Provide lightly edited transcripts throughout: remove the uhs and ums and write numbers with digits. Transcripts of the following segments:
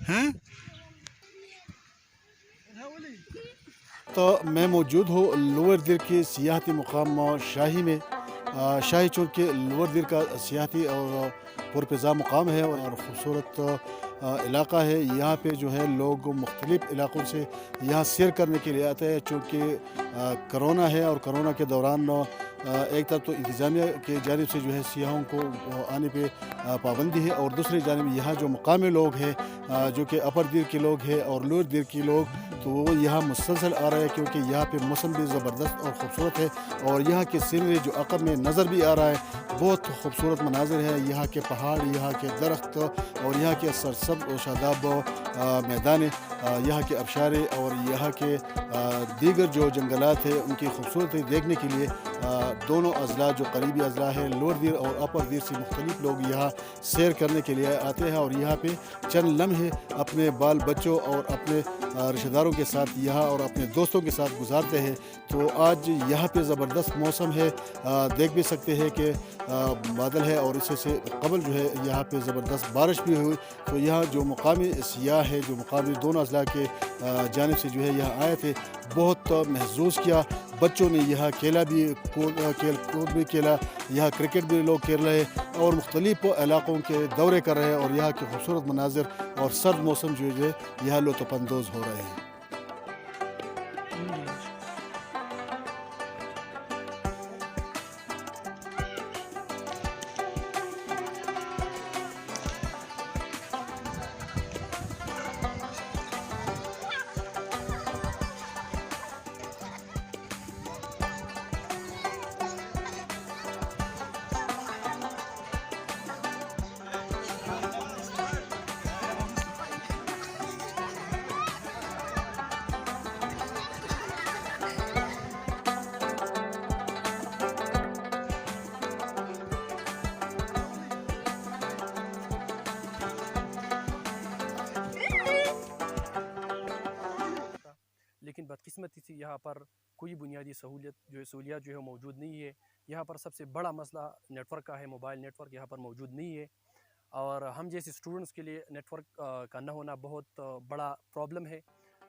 हैं? तो मैं मौजूद हूँ लोअर दिर के सियाहती मुकाम शाही में। शाही चौक के लोअर दिर का सियाहती और पुरफ़िज़ा मुकाम है और ख़ूबसूरत इलाक़ा है। यहाँ पे जो है लोग मुख्तलिफ़ इलाक़ों से यहाँ सैर करने के लिए आते हैं, चूँकि करोना है और करोना के दौरान एक तरफ तो इंतज़ामिया की जानिब से जो है सियाहों को आने पे पाबंदी है, और दूसरी जानिब यहाँ जो मकामी लोग हैं जो कि अपर दिर के लोग हैं और लोअर दिर के लोग, तो वो यहाँ मुसलसल आ रहे हैं, क्योंकि यहाँ पे मौसम भी ज़बरदस्त और ख़ूबसूरत है। और यहाँ की सीनरी जो अक़ब में नज़र भी आ रहा है, बहुत खूबसूरत मनाज़िर है। यहाँ के पहाड़, यहाँ के दरख्त और यहाँ के सरसब्ज़ और शादाब मैदान, यहाँ के आबशारें और यहाँ के दीगर जो जंगलात हैं, उनकी खूबसूरती देखने के लिए दोनों अज़ला जो करीबी अज़ला है, लोअर दिर और अपर दिर से मुख्तलिफ़ लोग यहाँ सैर करने के लिए आते हैं और यहाँ पे चंद लम्हे अपने बाल बच्चों और अपने रिश्तेदारों के साथ यहाँ और अपने दोस्तों के साथ गुजारते हैं। तो आज यहाँ पे ज़बरदस्त मौसम है, देख भी सकते हैं कि बादल है और इससे से कबल जो है यहाँ पे ज़बरदस्त बारिश भी हुई। तो यहाँ जो मुकामी सियाह है, जो मुकामी दोनों अज़ला के जानिब से जो है यहाँ आए थे, बहुत महसूस किया। बच्चों ने यहाँ खेल कूद भी खेला, यहाँ क्रिकेट भी लोग खेल रहे और मुख्तलिफ़ इलाक़ों के दौरे कर रहे हैं और यहाँ के खूबसूरत मनाज़िर और सर्द मौसम जो है यहाँ लुत्फ़अंदोज़ हो रहे हैं। लेकिन बदकिस्मती से यहाँ पर कोई बुनियादी सहूलियत जो है मौजूद नहीं है। यहाँ पर सबसे बड़ा मसला नेटवर्क का है, मोबाइल नेटवर्क यहाँ पर मौजूद नहीं है और हम जैसे स्टूडेंट्स के लिए नेटवर्क का न होना बहुत बड़ा प्रॉब्लम है।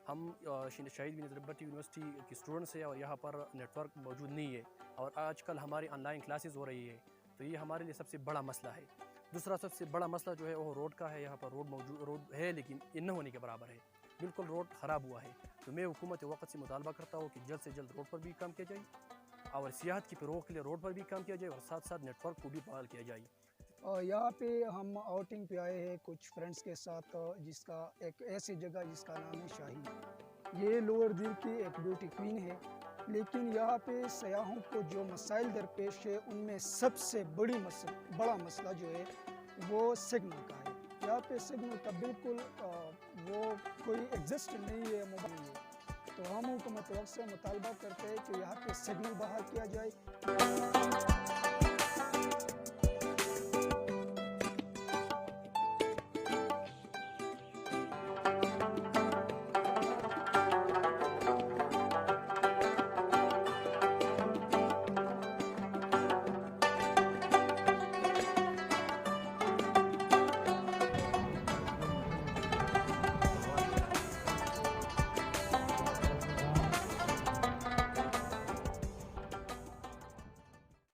हम शहीद बेनज़ीर भुट्टो यूनिवर्सिटी के स्टूडेंट्स हैं और यहाँ पर नेटवर्क मौजूद नहीं है और आजकल हमारी ऑनलाइन क्लासेस हो रही है, तो ये हमारे लिए सबसे बड़ा मसला है। दूसरा सबसे बड़ा मसला जो है वो रोड का है। यहाँ पर रोड है लेकिन इन न होने के बराबर है, बिल्कुल रोड ख़राब हुआ है। तो मैं हुकूमत वक्त से मुतालबा करता हूँ कि जल्द से जल्द रोड पर भी काम किया जाए और सियाहत की फ़रोग़ के लिए रोड पर भी काम किया जाए और साथ साथ नेटवर्क को भी बहाल किया जाए। और यहाँ पे हम आउटिंग पे आए हैं कुछ फ्रेंड्स के साथ, जिसका एक ऐसी जगह जिसका नाम है शाही। ये लोअर दिर की एक ब्यूटी क्वीन है, लेकिन यहाँ पे सयाहों को जो मसाइल दरपेश है उनमें सबसे बड़ा मसला जो है वो सिग्नल का है। यहाँ पे सिग्नल का बिल्कुल वो कोई एग्जिस्ट नहीं है, मोबाइल नहीं है। तो हम हुकूमत वक्त से मुतालबा करते हैं कि यहाँ पे सिग्नल बहाल किया जाए।